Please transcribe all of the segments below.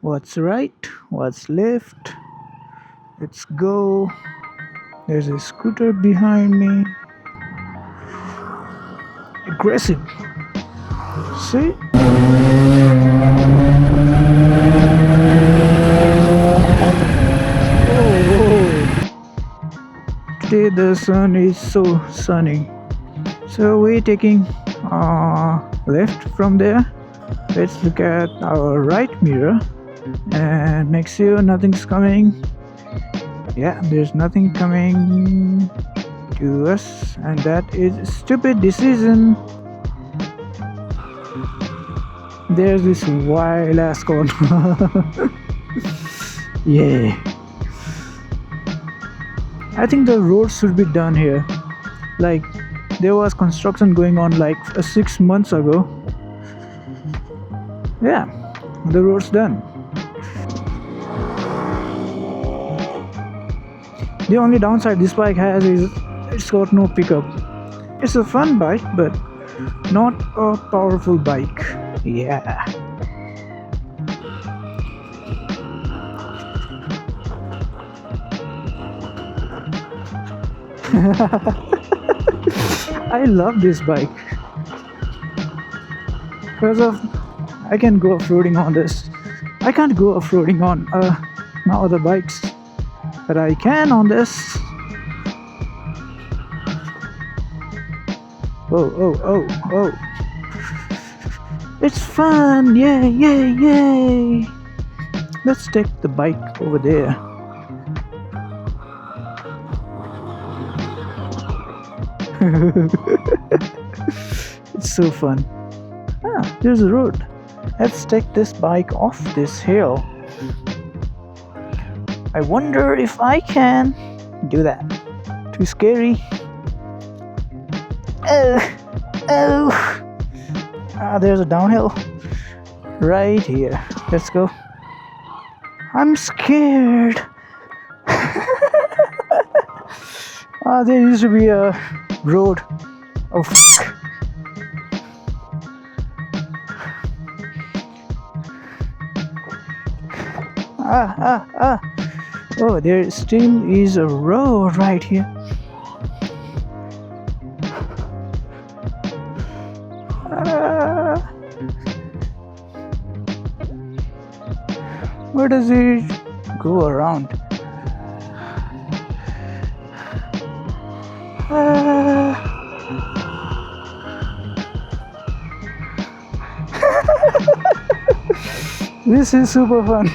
What's right? What's left? Let's go. There's a scooter behind me. Aggressive. See? Oh, today the sun is so sunny. So we're taking left from there. Let's look at our right mirror and make sure nothing's coming. Yeah, there's nothing coming to us, and that is a stupid decision. There's this wild ass corner. Yeah. I think the road should be done here. Like, there was construction going on like 6 months ago. Yeah, the road's done. The only downside this bike has is it's got no pickup. It's a fun bike, but not a powerful bike. Yeah. I love this bike because of I can go off-roading on this. I can't go off-roading on my other bikes, but I can on this. Oh. It's fun! Yay! Let's take the bike over there. It's so fun. Ah, there's a road. Let's take this bike off this hill. I wonder if I can do that. Too scary. Oh. There's a downhill right here. Let's go. I'm scared. There used to be a road. Oh, fuck. Oh, there still is a road right here. Where does it go around? This is super fun.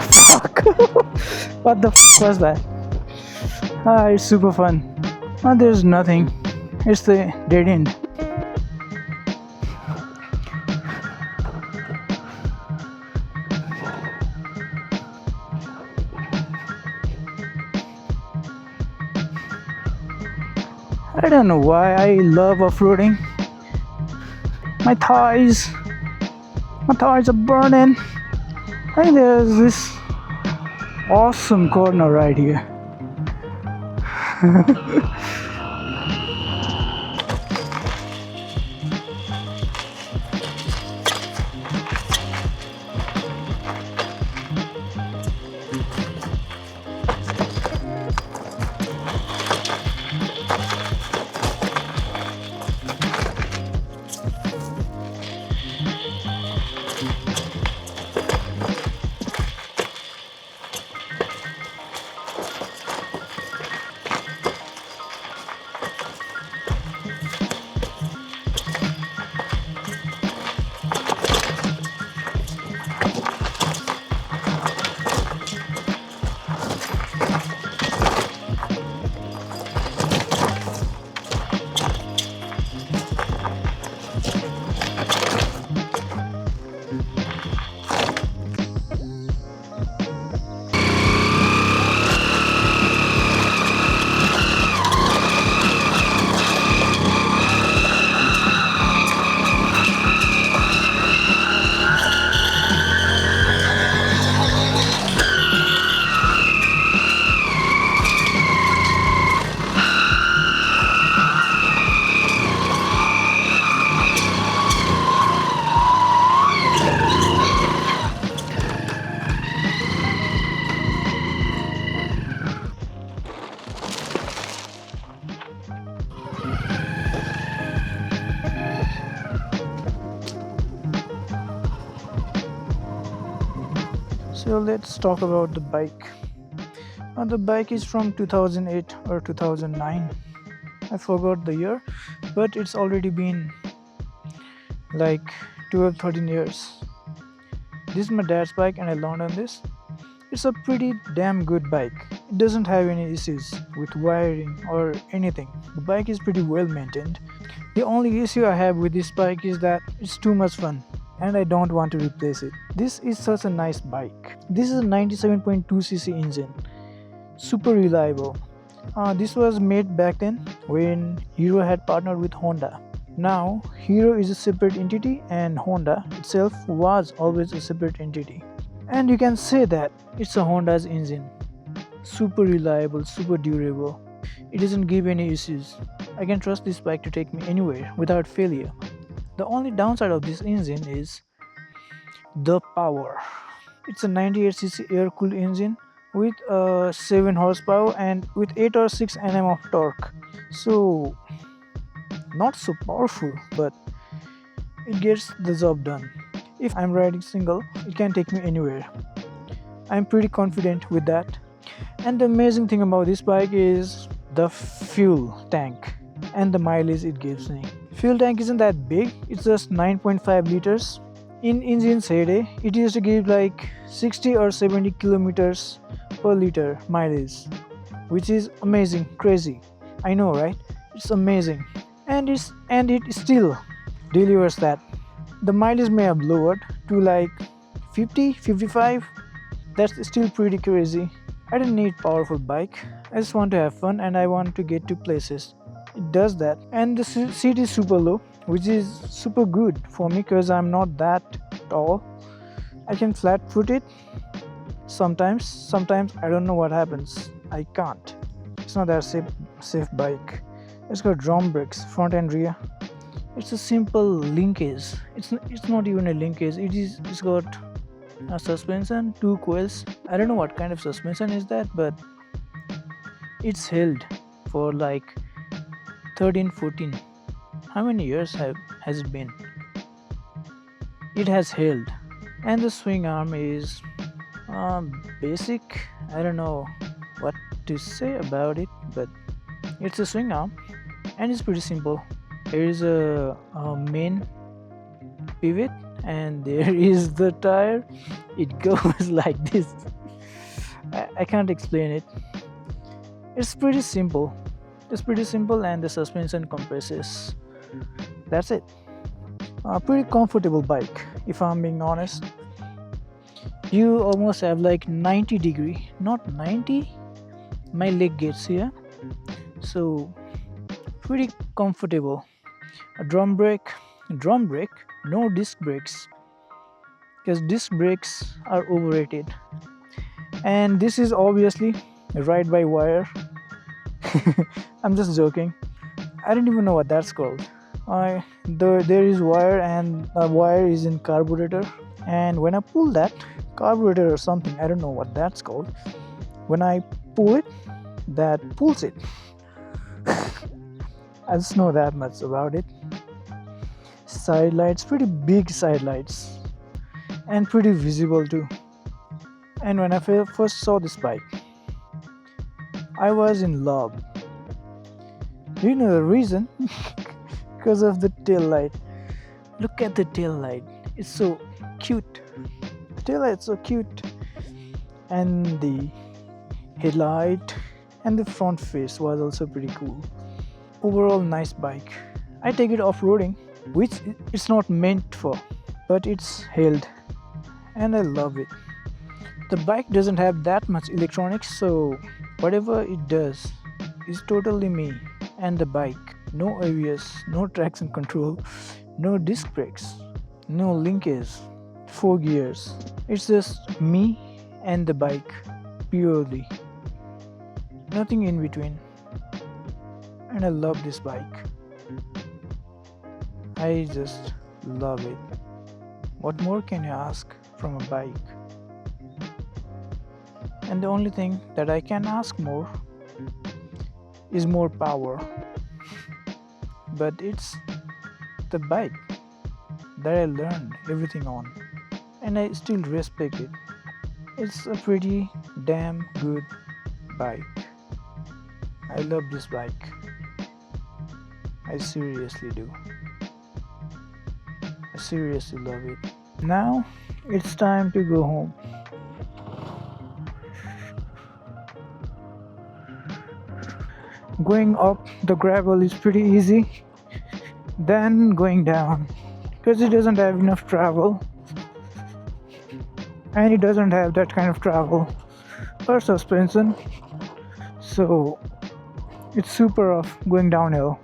Fuck. What the f was that? It's super fun. There's nothing. It's the dead end. I don't know why I love off-roading. My thighs are burning. I think there's this awesome corner right here. So let's talk about the bike. The bike is from 2008 or 2009. I forgot the year, but it's already been like 12 13 years. This is my dad's bike and I learned on this. It's a pretty damn good bike. It doesn't have any issues with wiring or anything. The bike is pretty well maintained. The only issue I have with this bike is that it's too much fun and I don't want to replace it. This is such a nice bike. This is a 97.2cc engine. Super reliable. This was made back then when Hero had partnered with Honda. Now, Hero is a separate entity and Honda itself was always a separate entity. And you can say that it's a Honda's engine. Super reliable, super durable. It doesn't give any issues. I can trust this bike to take me anywhere without failure. The only downside of this engine is the power. It's a 98cc air-cooled engine with 7 horsepower and with 8 or 6 Nm of torque. So, not so powerful, but it gets the job done. If I'm riding single, it can take me anywhere. I'm pretty confident with that. And the amazing thing about this bike is the fuel tank and the mileage it gives me. Fuel tank isn't that big, it's just 9.5 liters. In engine's heyday, it used to give like 60 or 70 kilometers per liter mileage, which is amazing, crazy. I know, right? It's amazing. And it still delivers that. The mileage may have lowered to like 50, 55. That's still pretty crazy. I don't need powerful bike. I just want to have fun and I want to get to places. It does that. And the seat is super low, which is super good for me because I'm not that tall. I can flat foot it sometimes I don't know what happens. I can't. It's not that safe bike. It's got drum brakes, front and rear. It's a simple linkage. It's not even a linkage. It's got a suspension, 2 coils. I don't know what kind of suspension is that, but it's held for like 13 14. How many years has it been? It has held. And the swing arm is basic. I don't know what to say about it, but it's a swing arm and it's pretty simple. There is a main pivot and there is the tire. It goes like this. I can't explain it. It's pretty simple. And the suspension compresses. That's it. A pretty comfortable bike, if I'm being honest. You almost have like 90-degree, not 90. My leg gets here, so pretty comfortable. A drum brake, no disc brakes, because disc brakes are overrated. And this is obviously ride by wire. I'm just joking. I don't even know what that's called. There is wire and the wire is in carburetor, and when I pull that carburetor or something, I don't know what that's called. When I pull it, that pulls it. I just know that much about it. Side lights, pretty big side lights, and pretty visible too. And when I first saw this bike, I was in love. Do you know the reason? Because of the tail light. Look at the tail light. It's so cute. The tail light's so cute. And the headlight and the front face was also pretty cool. Overall nice bike. I take it off-roading, which it's not meant for, but it's held and I love it. The bike doesn't have that much electronics, so whatever it does is totally me and the bike. No ABS, no traction control, no disc brakes, no linkage, 4 gears. It's just me and the bike, purely. Nothing in between. And I love this bike. I just love it. What more can you ask from a bike? And the only thing that I can ask more is more power. But it's the bike that I learned everything on, and I still respect it. It's a pretty damn good bike. I love this bike. I seriously do. I seriously love it. Now it's time to go home. Going up the gravel is pretty easy, then going down because it doesn't have enough travel, and it doesn't have that kind of travel or suspension, so it's super rough going downhill.